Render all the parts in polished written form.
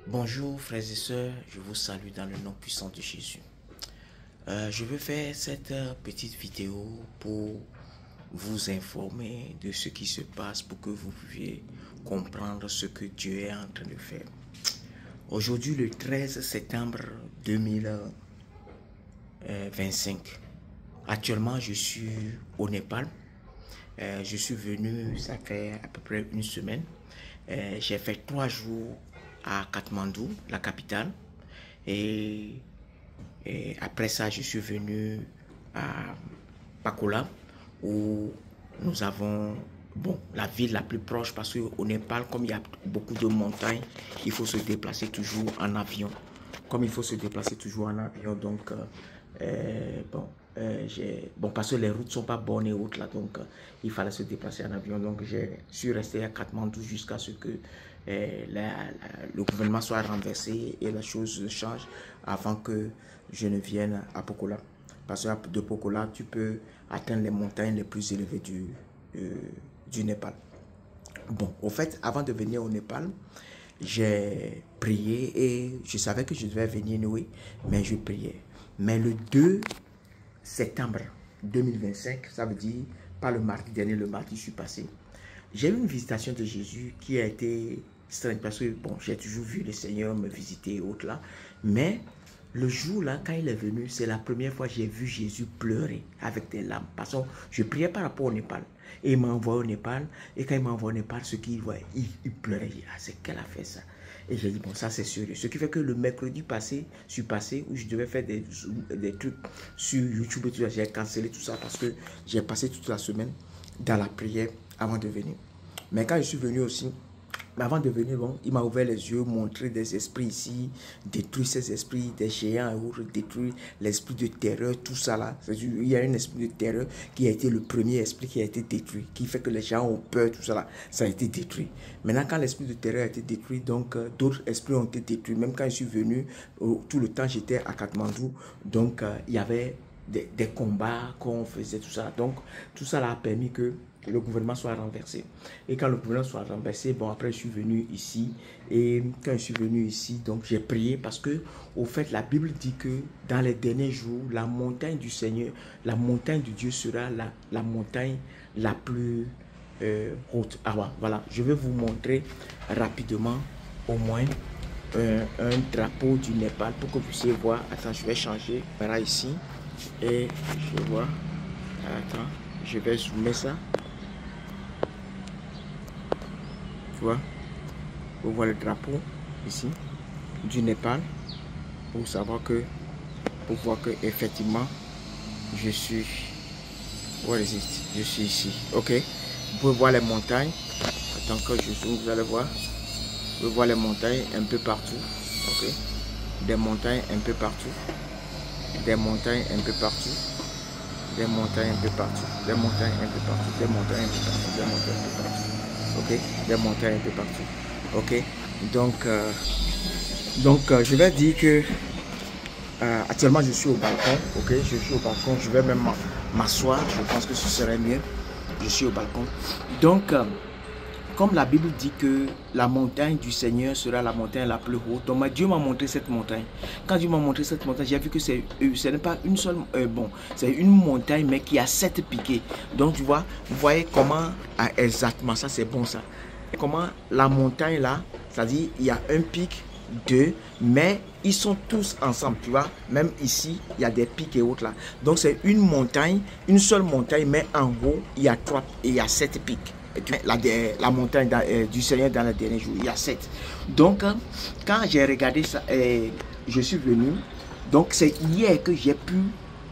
Bonjour frères et sœurs, je vous salue dans le nom puissant de Jésus. Je veux faire cette petite vidéo pour vous informer de ce qui se passe pour que vous puissiez comprendre ce que Dieu est en train de faire. Aujourd'hui, le 13 septembre 2025, actuellement je suis au Népal. Je suis venu, ça fait à peu près une semaine. J'ai fait 3 jours à Katmandou, la capitale. Et après ça, je suis venu à Pakola, où nous avons la ville la plus proche, parce qu'au Népal, comme il y a beaucoup de montagnes, il faut se déplacer toujours en avion. Comme il faut se déplacer toujours en avion, donc parce que les routes ne sont pas bonnes et autres là, donc il fallait se déplacer en avion. Donc je suis resté à Katmandou jusqu'à ce que le gouvernement soit renversé et la chose change avant que je ne vienne à Pokola. Parce que de Pokola, tu peux atteindre les montagnes les plus élevées du Népal. Bon, au fait, avant de venir au Népal, j'ai prié et je savais que je devais venir, oui, mais je priais. Mais le 2 septembre 2025, ça veut dire pas le mardi dernier, le mardi je suis passé, j'ai eu une visitation de Jésus qui a été strange parce que bon, j'ai toujours vu le Seigneur me visiter et autres là, mais le jour là, quand il est venu, c'est la première fois que j'ai vu Jésus pleurer avec des larmes. Parce que je priais par rapport au Népal. Et il m'a envoyé au Népal. Et quand il m'a envoyé au Népal, ce qu'il voyait, il pleurait. Il dit, ah, c'est qu'elle a fait ça. Et j'ai dit, bon, ça c'est sérieux. Ce qui fait que le mercredi passé, je suis passé où je devais faire des trucs sur YouTube et tout ça. J'ai cancellé tout ça parce que j'ai passé toute la semaine dans la prière avant de venir. Mais quand je suis venu aussi, mais avant de venir, bon, il m'a ouvert les yeux, montré des esprits ici, détruit ces esprits, des géants et autres, détruit l'esprit de terreur, tout ça là. Il y a un esprit de terreur qui a été le premier esprit qui a été détruit, qui fait que les gens ont peur, tout ça là, ça a été détruit. Maintenant, quand l'esprit de terreur a été détruit, donc d'autres esprits ont été détruits. Même quand je suis venu, tout le temps j'étais à Katmandou, donc il y avait des combats qu'on faisait, tout ça. Donc, tout ça là a permis que le gouvernement soit renversé. Et quand le gouvernement soit renversé, bon, après, je suis venu ici. Et quand je suis venu ici, donc, j'ai prié parce que, au fait, la Bible dit que dans les derniers jours, la montagne du Seigneur, la montagne de Dieu sera la montagne la plus haute. Ah, voilà, je vais vous montrer rapidement, au moins, un drapeau du Népal pour que vous puissiez voir. Attends, je vais changer. Voilà ici. Et je vois. Attends, je vais zoomer ça. Tu vois, vous voyez le drapeau ici du Népal pour savoir que, pour voir que effectivement je suis, je suis ici. Ok, vous pouvez voir les montagnes. Attends que je zoome, vous allez voir. Vous pouvez voir les montagnes un peu partout. Ok, des montagnes un peu partout, des montagnes un peu partout, des montagnes un peu partout, des montagnes un peu partout, des montagnes un peu partout, des montagnes un peu partout. Ok, des montagnes un peu partout. Ok, donc je vais dire que actuellement je suis au balcon. Ok, je suis au balcon, je vais même m'asseoir, je pense que ce serait mieux. Je suis au balcon. Donc comme la Bible dit que la montagne du Seigneur sera la montagne la plus haute, donc Dieu m'a montré cette montagne. Quand Dieu m'a montré cette montagne, j'ai vu que ce n'est pas une seule, c'est une montagne, mais qui a 7 piquets. Donc tu vois, vous voyez comment exactement, ça c'est bon ça. Comment la montagne là, c'est-à-dire il y a un pic, 2, mais ils sont tous ensemble, tu vois. Même ici, il y a des pics et autres là. Donc c'est une montagne, une seule montagne, mais en haut, il y a 3 et il y a 7 pics. La montagne du Seigneur dans les derniers jours, il y a 7. Donc, quand j'ai regardé ça, je suis venu. Donc, c'est hier que j'ai pu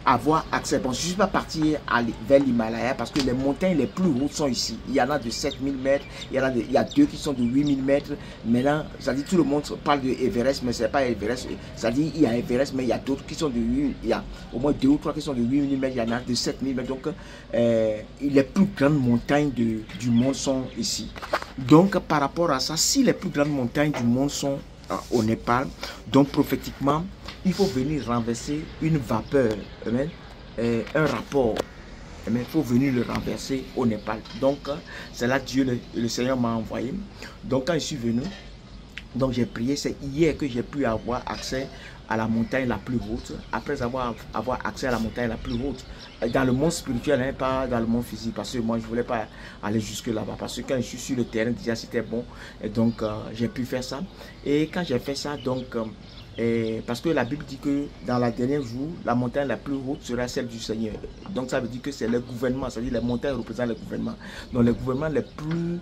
avoir accès. Bon, je ne suis pas parti vers l'Himalaya parce que les montagnes les plus hautes sont ici. Il y en a de 7000 mètres, il y a 2 qui sont de 8000 mètres. Maintenant, ça dit tout le monde parle de Everest, mais ce n'est pas Everest. Ça dit il y a Everest, mais il y a d'autres qui sont de 8000. Il y a au moins 2 ou 3 qui sont de 8000 mètres, il y en a de 7000 mètres. Donc, les plus grandes montagnes du monde sont ici. Donc, par rapport à ça, si les plus grandes montagnes du monde sont au Népal, donc prophétiquement, il faut venir renverser une vapeur, un rapport. Il faut venir le renverser au Népal. Donc, c'est là que Dieu, le Seigneur m'a envoyé. Donc, quand je suis venu, Donc j'ai prié, c'est hier que j'ai pu avoir accès à la montagne la plus haute, après avoir accès à la montagne la plus haute, dans le monde spirituel, hein, pas dans le monde physique, parce que moi je ne voulais pas aller jusque là-bas, parce que quand je suis sur le terrain, déjà c'était bon, et donc j'ai pu faire ça. Et quand j'ai fait ça, donc, parce que la Bible dit que dans la dernière jour, la montagne la plus haute sera celle du Seigneur. Donc ça veut dire que c'est le gouvernement, c'est-à-dire les montagnes représentent le gouvernement. Donc les gouvernements les plus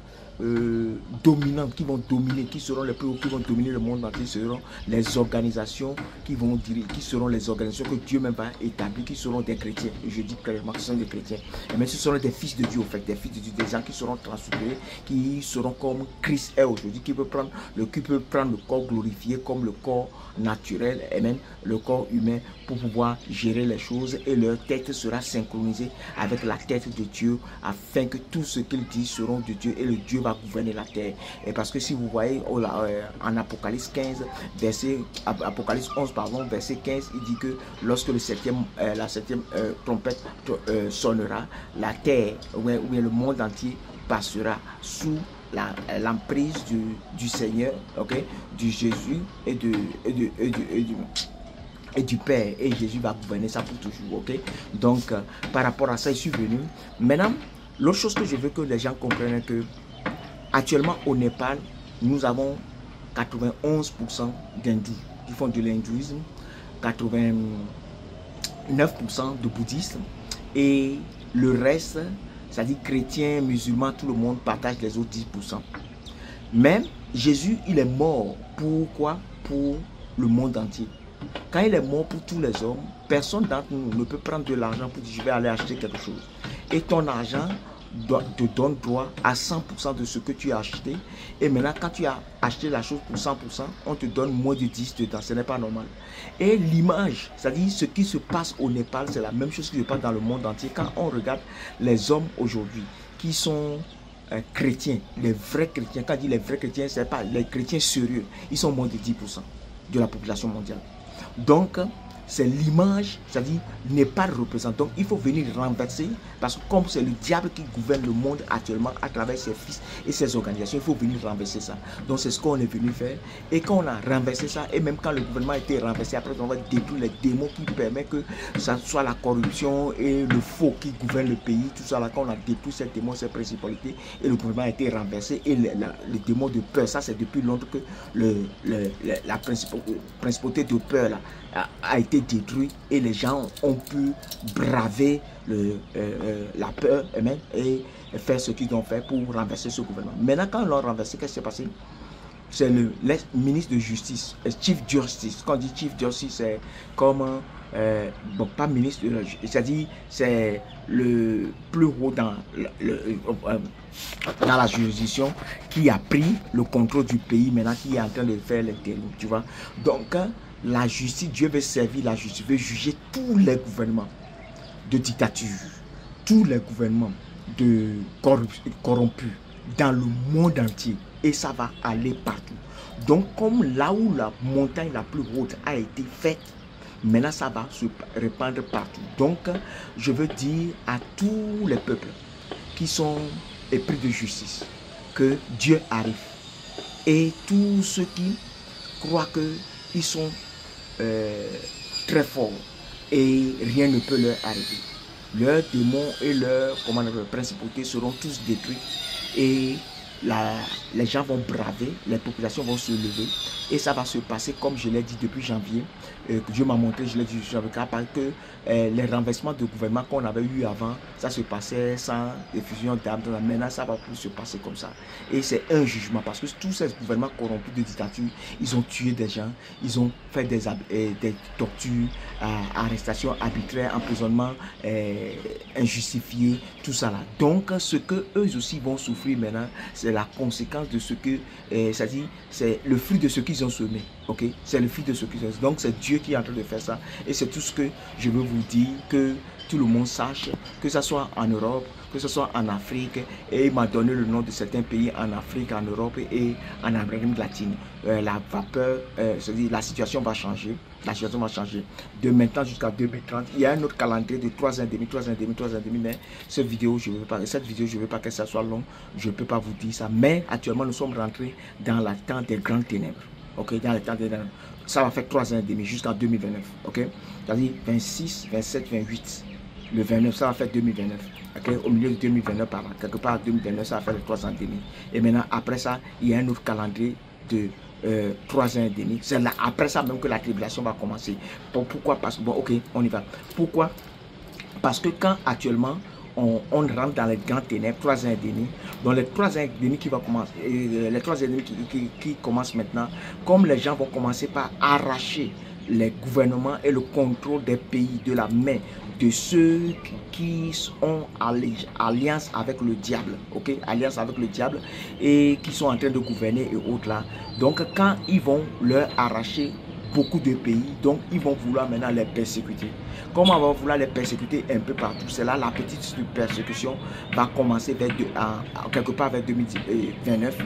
dominants qui vont dominer, qui seront les plus hauts, qui vont dominer le monde entier, seront les organisations qui vont diriger, qui seront les organisations que Dieu même va établir, qui seront des chrétiens. Et je dis clairement que ce sont des chrétiens. Mais ce seront des fils de Dieu, au fait, des fils de Dieu, des gens qui seront transfigurés, qui seront comme Christ est aujourd'hui, qui peut prendre le corps glorifié comme le corps naturel et même le corps humain pour pouvoir gérer les choses, et leur tête sera synchronisée avec la tête de Dieu afin que tout ce qu'ils disent seront de Dieu et le Dieu va gouverner la terre. Et parce que si vous voyez en Apocalypse 15, Apocalypse 11 pardon, verset 15, il dit que lorsque la septième trompette sonnera, la terre ou bien le monde entier passera sous l'emprise du Seigneur, ok, du Jésus et du Père, et Jésus va gouverner ça pour toujours, ok. Donc par rapport à ça, je suis venu. Maintenant, l'autre chose que je veux que les gens comprennent, que actuellement au Népal, nous avons 91% d'hindous qui font de l'hindouisme, 89% de bouddhistes, et le reste, c'est-à-dire chrétiens, musulmans, tout le monde partage les autres 10%. Mais Jésus, il est mort. Pourquoi? Pour le monde entier. Quand il est mort pour tous les hommes, personne d'entre nous ne peut prendre de l'argent pour dire je vais aller acheter quelque chose. Et ton argent te donne droit à 100% de ce que tu as acheté. Et maintenant, quand tu as acheté la chose pour 100%, on te donne moins de 10 dedans. Ce n'est pas normal. Et l'image, c'est-à-dire ce qui se passe au Népal, c'est la même chose qui se passe dans le monde entier. Quand on regarde les hommes aujourd'hui qui sont chrétiens, les vrais chrétiens, quand je dis les vrais chrétiens, ce n'est pas les chrétiens sérieux, ils sont moins de 10% de la population mondiale. Donc, c'est l'image, c'est-à-dire n'est pas représenté. Donc, il faut venir renverser, parce que comme c'est le diable qui gouverne le monde actuellement à travers ses fils et ses organisations, il faut venir renverser ça. Donc, c'est ce qu'on est venu faire. Et quand on a renversé ça, et même quand le gouvernement a été renversé, après, on va détruire les démons qui permettent que ça soit la corruption et le faux qui gouverne le pays, tout ça là, quand on a détruit ces démons, ces principalités, et le gouvernement a été renversé, et les démons de peur, ça c'est depuis longtemps que la principauté de peur là, a été détruit, et les gens ont pu braver la peur et faire ce qu'ils ont fait pour renverser ce gouvernement. Maintenant, quand ils l'ont renversé, qu'est-ce qui s'est passé? C'est le ministre de justice, Chief Justice. Quand on dit Chief Justice, c'est comme bon, pas ministre, c'est-à-dire c'est le plus haut dans la juridiction, qui a pris le contrôle du pays maintenant, qui est en train de faire l'intérim, tu vois. Donc la justice, Dieu veut servir la justice, veut juger tous les gouvernements de dictature, tous les gouvernements de corrompus dans le monde entier, et ça va aller partout. Donc comme là où la montagne la plus haute a été faite, maintenant ça va se répandre partout. Donc je veux dire à tous les peuples qui sont épris de justice que Dieu arrive, et tous ceux qui croient qu'ils sont très forts et rien ne peut leur arriver. Leurs démons et leurs principautés seront tous détruits, et les gens vont braver, les populations vont se lever, et ça va se passer comme je l'ai dit depuis janvier, que Dieu m'a montré, je l'ai dit depuis janvier, parce que les renversements de gouvernement qu'on avait eu avant, ça se passait sans effusion d'âme. Maintenant, ça va plus se passer comme ça. Et c'est un jugement, parce que tous ces gouvernements corrompus de dictature, ils ont tué des gens, ils ont fait des tortures, arrestations arbitraires, emprisonnement injustifié, tout ça là. Donc, ce que eux aussi vont souffrir maintenant, c'est la conséquence de ce que, c'est-à-dire, c'est le fruit de ce qu'ils ont semé. Ok, c'est le fruit de ce qu'ils ont semé. Donc, c'est Dieu qui est en train de faire ça. Et c'est tout ce que je veux vous dire, que tout le monde sache, que ce soit en Europe, que ce soit en Afrique, et il m'a donné le nom de certains pays en Afrique, en Europe et en Amérique latine. La vapeur, c'est-à-dire la situation va changer. La situation va changer. De maintenant jusqu'à 2030, il y a un autre calendrier de 3 ans et demi, 3 ans et demi, 3 ans et demi, mais cette vidéo, je ne veux pas que ça soit long. Je ne peux pas vous dire ça. Mais actuellement, nous sommes rentrés dans le temps des grandes ténèbres. Ok, dans le temps des ténèbres. Ça va faire 3 ans et demi jusqu'en 2029. Ok, c'est-à-dire 26, 27, 28. Le 29, ça va faire 2029. Okay? Au milieu de 2029, par là, quelque part en 2029, ça va faire les 3 ans et demi. Et maintenant, après ça, il y a un autre calendrier de 3 ans et demi. C'est là, après ça même que la tribulation va commencer. Bon, pourquoi? Parce que, bon, ok, on y va. Pourquoi? Parce que quand actuellement, on rentre dans les grandes ténèbres, 3 ans et demi, dans les 3 ans et demi qui va commencer, les 3 ans et demi qui commencent maintenant, comme les gens vont commencer par arracher les gouvernements et le contrôle des pays de la main de ceux qui ont alliance avec le diable, ok, alliance avec le diable et qui sont en train de gouverner et autres là. Donc quand ils vont leur arracher beaucoup de pays, donc ils vont vouloir maintenant les persécuter. Comme on va vouloir les persécuter un peu partout, c'est là la petite persécution va commencer vers quelque part vers 2029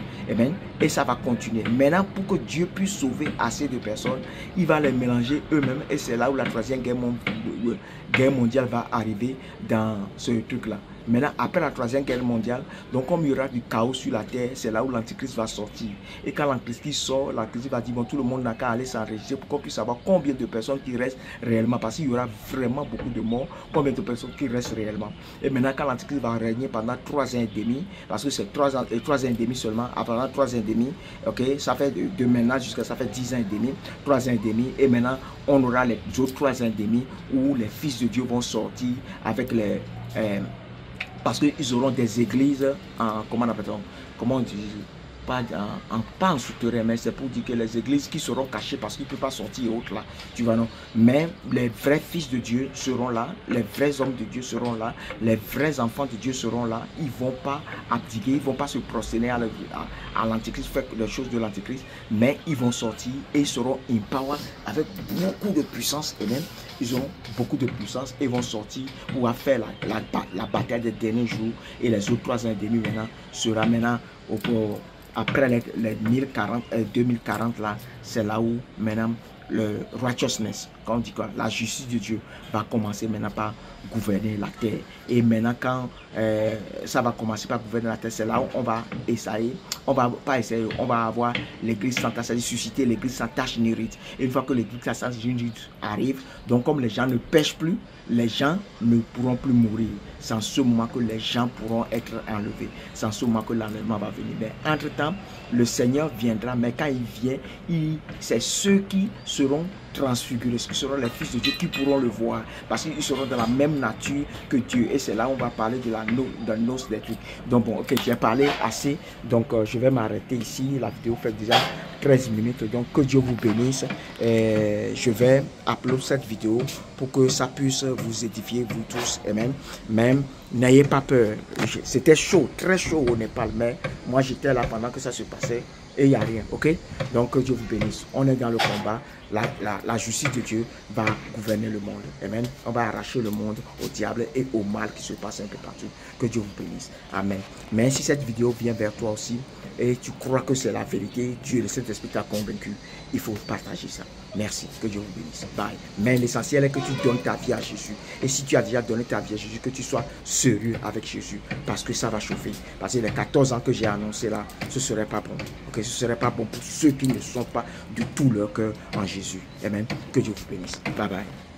et ça va continuer. Maintenant, pour que Dieu puisse sauver assez de personnes, il va les mélanger eux-mêmes et c'est là où la troisième guerre mondiale va arriver dans ce truc-là. Maintenant, après la troisième guerre mondiale, donc comme il y aura du chaos sur la terre, c'est là où l'antichrist va sortir. Et quand l'antichrist sort, l'antichrist va dire, bon, tout le monde n'a qu'à aller s'enregistrer pour qu'on puisse savoir combien de personnes qui restent réellement. Parce qu'il y aura vraiment beaucoup de morts, combien de personnes qui restent réellement. Et maintenant, quand l'antichrist va régner pendant 3 ans et demi, parce que c'est 3 ans et demi seulement, pendant 3 ans et demi, ok, ça fait de maintenant jusqu'à ça fait 10 ans et demi, 3 ans et demi, et maintenant, on aura les autres 3 ans et demi où les fils de Dieu vont sortir avec les... parce qu'ils auront des églises en, comment on appelle ça, comment on dit, pas en souterrain, mais c'est pour dire que les églises qui seront cachées parce qu'ils ne peuvent pas sortir et autres là, tu vois non, mais les vrais fils de Dieu seront là, les vrais hommes de Dieu seront là, les vrais enfants de Dieu seront là, ils ne vont pas abdiquer, ils ne vont pas se prosterner à l'antichrist, faire les choses de l'antichrist, mais ils vont sortir et ils seront empowered avec beaucoup de puissance et même ils auront beaucoup de puissance et vont sortir pour faire la bataille des derniers jours et les autres 3 ans et demi maintenant sera maintenant après les 2040 là, c'est là où maintenant le righteousness, quand on dit quoi, la justice de Dieu va commencer maintenant par gouverner la terre. Et maintenant quand ça va commencer par gouverner la terre, c'est là où on va essayer, on va pas essayer, on va avoir l'église sans tache, c'est-à-dire susciter l'église sans tache ni rite. Et une fois que l'église sans tache ni rite arrive, donc comme les gens ne pêchent plus, les gens ne pourront plus mourir. C'est en ce moment que les gens pourront être enlevés. C'est en ce moment que l'enlèvement va venir. Mais entre-temps, le Seigneur viendra, mais quand il vient, c'est ceux qui seront transfigurés, ce qui seront les fils de Dieu qui pourront le voir, parce qu'ils seront dans la même nature que Dieu. Et c'est là où on va parler de la noce des trucs. Donc bon, ok, j'ai parlé assez, donc je vais m'arrêter ici. La vidéo fait déjà 13 minutes, donc que Dieu vous bénisse. Je vais upload cette vidéo pour que ça puisse vous édifier, vous tous, et même n'ayez pas peur. C'était chaud, très chaud au Népal, mais moi j'étais là pendant que ça se passait et il n'y a rien, ok? Donc que Dieu vous bénisse. On est dans le combat. La justice de Dieu va gouverner le monde. Amen. On va arracher le monde au diable et au mal qui se passe un peu partout. Que Dieu vous bénisse. Amen. Mais si cette vidéo vient vers toi aussi et tu crois que c'est la vérité, Dieu et le Saint-Esprit t'a convaincu, il faut partager ça. Merci. Que Dieu vous bénisse. Bye. Mais l'essentiel est que tu donnes ta vie à Jésus. Et si tu as déjà donné ta vie à Jésus, que tu sois sérieux avec Jésus. Parce que ça va chauffer. Parce que les 14 ans que j'ai annoncé là, ce ne serait pas bon. Okay? Ce ne serait pas bon pour ceux qui ne sont pas de tout leur cœur en Jésus. Amen. Que Dieu vous bénisse. Bye bye.